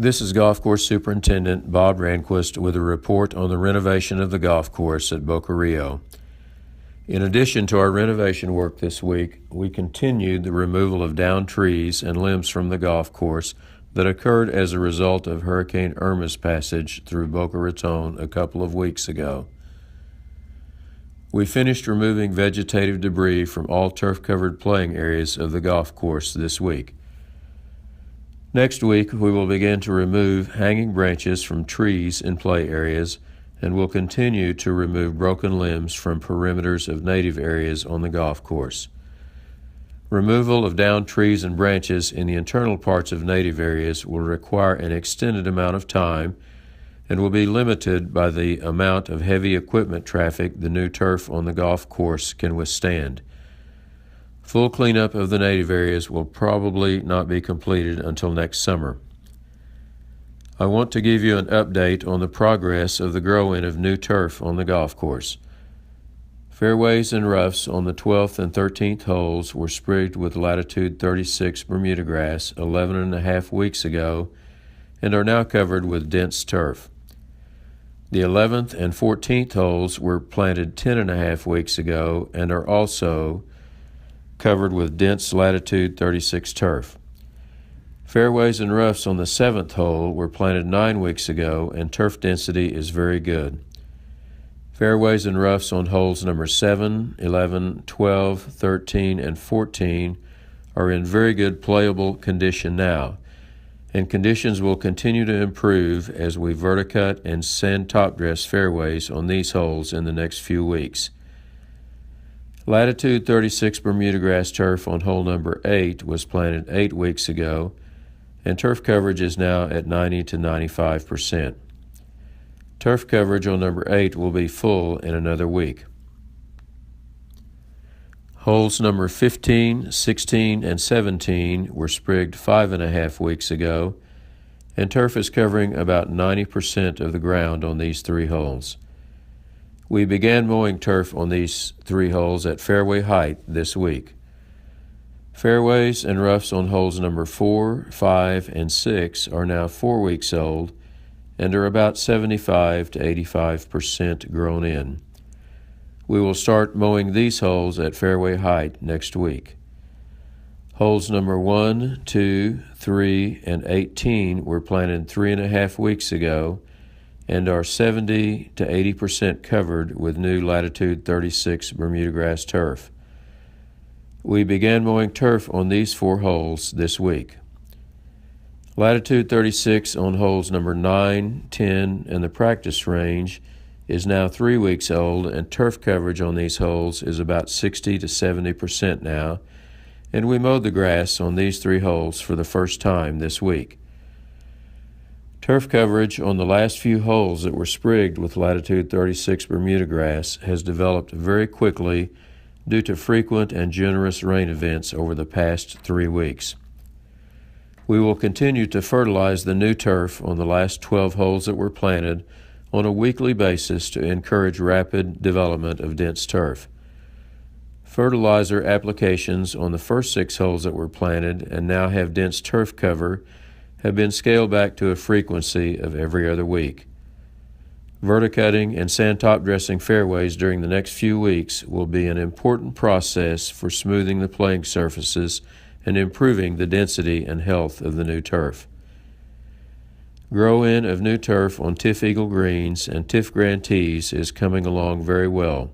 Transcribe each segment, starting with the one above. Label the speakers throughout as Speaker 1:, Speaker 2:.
Speaker 1: This is Golf Course Superintendent Bob Ranquist with a report on the renovation of the golf course at Boca Rio. In addition to our renovation work this week, we continued the removal of downed trees and limbs from the golf course that occurred as a result of Hurricane Irma's passage through Boca Raton a couple of weeks ago. We finished removing vegetative debris from all turf-covered playing areas of the golf course this week. Next week, we will begin to remove hanging branches from trees in play areas and will continue to remove broken limbs from perimeters of native areas on the golf course. Removal of downed trees and branches in the internal parts of native areas will require an extended amount of time and will be limited by the amount of heavy equipment traffic the new turf on the golf course can withstand. Full cleanup of the native areas will probably not be completed until next summer. I want to give you an update on the progress of the grow-in of new turf on the golf course. Fairways and roughs on the 12th and 13th holes were sprigged with latitude 36 Bermuda grass 11 and a half weeks ago and are now covered with dense turf. The 11th and 14th holes were planted 10 and a half weeks ago and are also covered with dense latitude 36 turf. Fairways and roughs on the 7th hole were planted 9 weeks ago and turf density is very good. Fairways and roughs on holes number 7, 11, 12, 13, and 14 are in very good playable condition now, and conditions will continue to improve as we verticut and sand top dress fairways on these holes in the next few weeks. Latitude 36 Bermuda grass turf on hole number 8 was planted 8 weeks ago, and turf coverage is now at 90 to 95%. Turf coverage on number 8 will be full in another week. Holes number 15, 16, and 17 were sprigged 5 and a half weeks ago, and turf is covering about 90% of the ground on these 3 holes. We began mowing turf on these 3 holes at fairway height this week. Fairways and roughs on holes number 4, 5, and 6 are now 4 weeks old and are about 75 to 85% grown in. We will start mowing these holes at fairway height next week. Holes number 1, 2, 3, and 18 were planted 3 and a half weeks ago and are 70 to 80% covered with new latitude 36 Bermuda grass turf. We began mowing turf on these 4 holes this week. Latitude 36 on holes number 9, 10, and the practice range is now 3 weeks old, and turf coverage on these holes is about 60 to 70% now, and we mowed the grass on these 3 holes for the first time this week. Turf coverage on the last few holes that were sprigged with latitude 36 Bermuda grass has developed very quickly due to frequent and generous rain events over the past 3 weeks. We will continue to fertilize the new turf on the last 12 holes that were planted on a weekly basis to encourage rapid development of dense turf. Fertilizer applications on the first 6 holes that were planted and now have dense turf cover have been scaled back to a frequency of every other week. Verticutting and sand top dressing fairways during the next few weeks will be an important process for smoothing the playing surfaces and improving the density and health of the new turf. Grow-in of new turf on Tiff Eagle greens and Tiff Grand tees is coming along very well.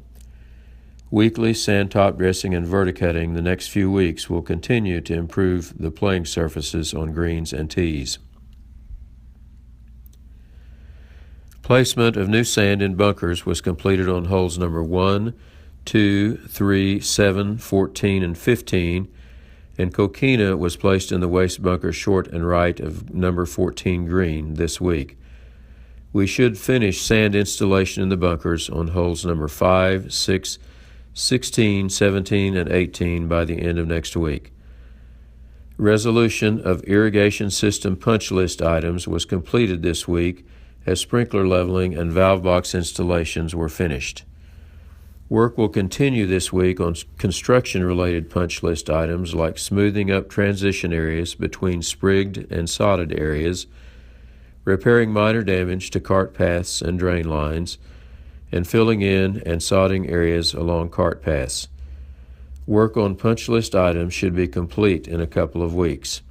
Speaker 1: Weekly sand top dressing and verticutting the next few weeks will continue to improve the playing surfaces on greens and tees. Placement of new sand in bunkers was completed on holes number 1, 2, 3, 7, 14, and 15, and coquina was placed in the waste bunker short and right of number 14 green this week. We should finish sand installation in the bunkers on holes number 5, 6, 16, 17, and 18 by the end of next week. Resolution of irrigation system punch list items was completed this week as sprinkler leveling and valve box installations were finished. Work will continue this week on construction-related punch list items like smoothing up transition areas between sprigged and sodded areas, repairing minor damage to cart paths and drain lines, and filling in and sodding areas along cart paths. Work on punch list items should be complete in a couple of weeks.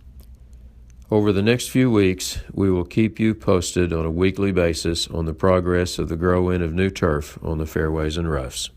Speaker 1: Over the next few weeks, we will keep you posted on a weekly basis on the progress of the grow-in of new turf on the fairways and roughs.